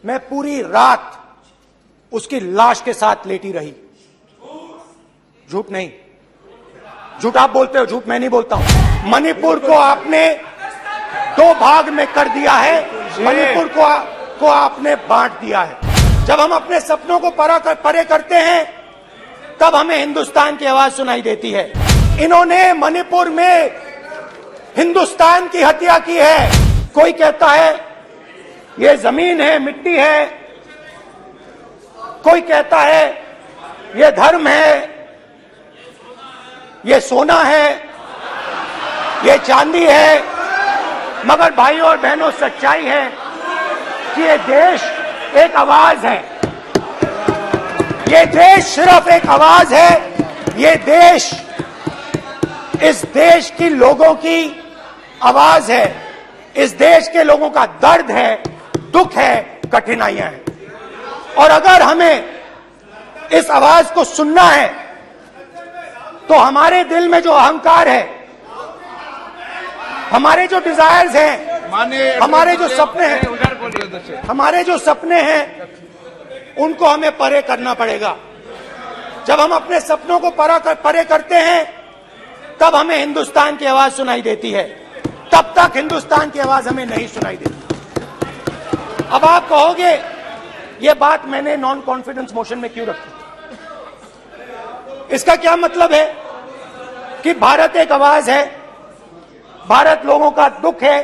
मैं पूरी रात उसकी लाश के साथ लेटी रही। झूठ नहीं, झूठ आप बोलते हो, झूठ मैं नहीं बोलता हूं। मणिपुर को आपने दो भाग में कर दिया है, मणिपुर को आपने बांट दिया है। जब हम अपने सपनों को परे करते हैं तब हमें हिंदुस्तान की आवाज सुनाई देती है। इन्होंने मणिपुर में हिंदुस्तान की हत्या की है। कोई कहता है ये जमीन है, मिट्टी है, कोई कहता है ये धर्म है, ये सोना है, ये चांदी है, मगर भाइयों और बहनों सच्चाई है कि ये देश एक आवाज है। ये देश सिर्फ एक आवाज है। ये देश इस देश की लोगों की आवाज है। इस देश के लोगों का दर्द है, दुख है, कठिनाइयां हैं। और अगर हमें इस आवाज को सुनना है तो हमारे दिल में जो अहंकार है, हमारे जो डिजायर्स हैं, हमारे जो सपने हैं, उनको हमें परे करना पड़ेगा। जब हम अपने सपनों को परे करते हैं तब हमें हिंदुस्तान की आवाज सुनाई देती है। तब तक हिंदुस्तान की आवाज हमें नहीं सुनाई देती। अब आप कहोगे ये बात मैंने नॉन कॉन्फिडेंस मोशन में क्यों रखी? इसका क्या मतलब है कि भारत एक आवाज है, भारत लोगों का दुख है,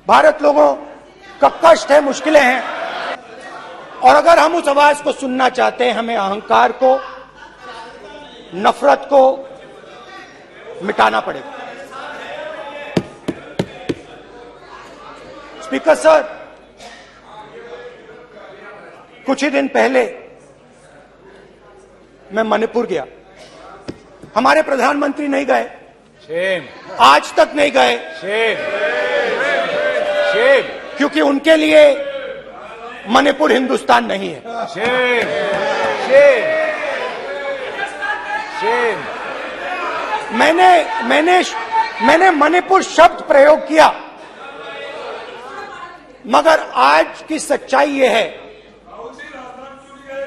भारत लोगों का कष्ट है, मुश्किलें हैं। और अगर हम उस आवाज को सुनना चाहते हैं, हमें अहंकार को, नफरत को मिटाना पड़ेगा। स्पीकर सर, कुछ ही दिन पहले मैं मणिपुर गया। हमारे प्रधानमंत्री नहीं गए, आज तक नहीं गए, क्योंकि उनके लिए मणिपुर हिंदुस्तान नहीं है। मैंने मणिपुर शब्द प्रयोग किया, मगर आज की सच्चाई यह है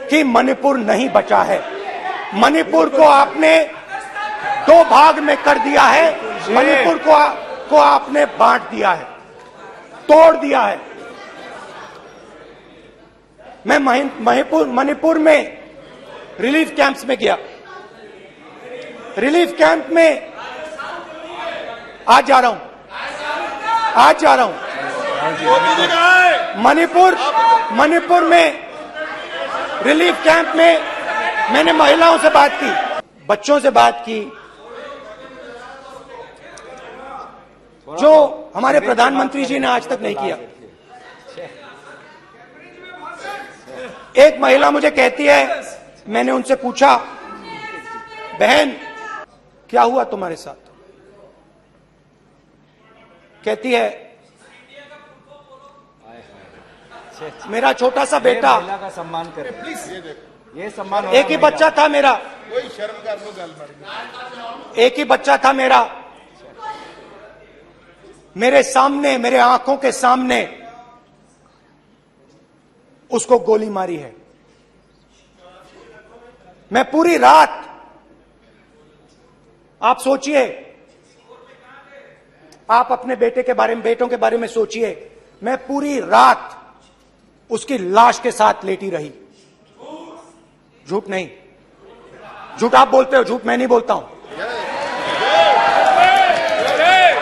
कि मणिपुर नहीं बचा है। मणिपुर को आपने दो भाग में कर दिया है। मणिपुर को आपने बांट दिया है, तोड़ दिया है। मैं मणिपुर में रिलीफ कैंप्स में गया। रिलीफ कैंप में आज जा रहा हूं। मणिपुर में रिलीफ कैंप में मैंने महिलाओं से बात की, बच्चों से बात की, जो हमारे प्रधानमंत्री जी ने आज तक नहीं किया। एक महिला मुझे कहती है, मैंने उनसे पूछा, बहन क्या हुआ तुम्हारे साथ? कहती है, मेरा छोटा सा बेटा, महिला का सम्मान करें प्लीज, ये सम्मान। एक ही बच्चा था मेरा, कोई शर्म कर लो गल, एक ही बच्चा था मेरा, मेरे सामने, मेरे आंखों के सामने उसको गोली मारी है। मैं पूरी रात, आप सोचिए, आप अपने बेटों के बारे में सोचिए, मैं पूरी रात उसकी लाश के साथ लेटी रही। झूठ नहीं, झूठ आप बोलते हो, झूठ मैं नहीं बोलता हूं।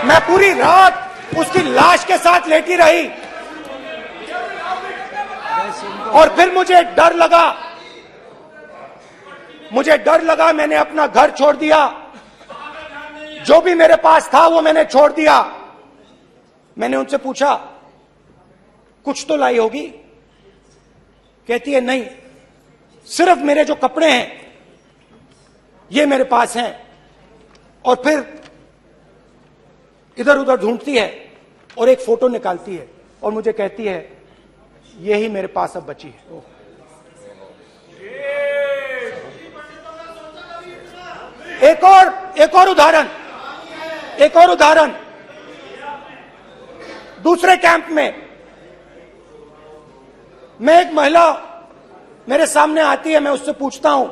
मैं पूरी रात उसकी लाश के साथ लेटी रही और फिर मुझे डर लगा, मैंने अपना घर छोड़ दिया, जो भी मेरे पास था वो मैंने छोड़ दिया। मैंने उनसे पूछा, कुछ तो लाई होगी? कहती है, नहीं, सिर्फ मेरे जो कपड़े हैं ये मेरे पास हैं। और फिर इधर उधर ढूंढती है और एक फोटो निकालती है और मुझे कहती है, यही मेरे पास अब बची है। एक और उदाहरण, दूसरे कैंप में मैं एक महिला मेरे सामने आती है, मैं उससे पूछता हूं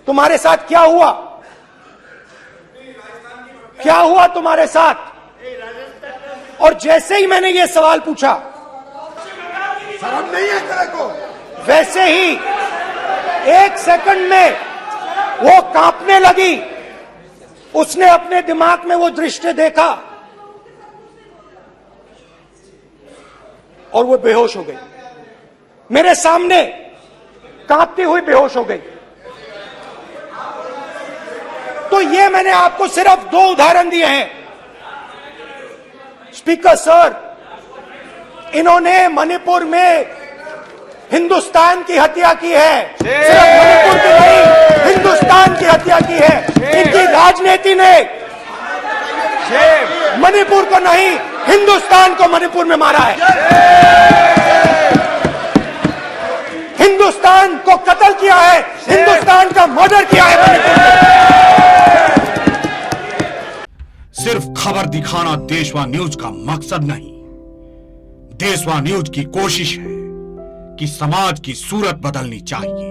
तुम्हारे साथ क्या हुआ, क्या हुआ तुम्हारे साथ? और जैसे ही मैंने ये सवाल पूछा, शर्म नहीं है तेरे को? वैसे ही 1 सेकंड में वो कांपने लगी। उसने अपने दिमाग में वो दृश्य देखा और वो बेहोश हो गई। मेरे सामने कांपती हुई बेहोश हो गई। तो ये मैंने आपको सिर्फ 2 उदाहरण दिए हैं। स्पीकर सर, इन्होंने मणिपुर में हिंदुस्तान की हत्या की है। सिर्फ मणिपुर की नहीं, हिंदुस्तान की हत्या की है। इनकी राजनीति ने मणिपुर को नहीं, हिंदुस्तान को मणिपुर में मारा है। हिंदुस्तान को कत्ल किया है, हिंदुस्तान का मर्डर किया है मणिपुर में। सिर्फ खबर दिखाना देशवा न्यूज का मकसद नहीं। देशवा न्यूज की कोशिश है कि समाज की सूरत बदलनी चाहिए।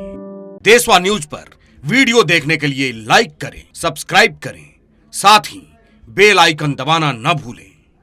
देशवा न्यूज पर वीडियो देखने के लिए लाइक करें, सब्सक्राइब करें, साथ ही बेल आइकन दबाना न भूलें।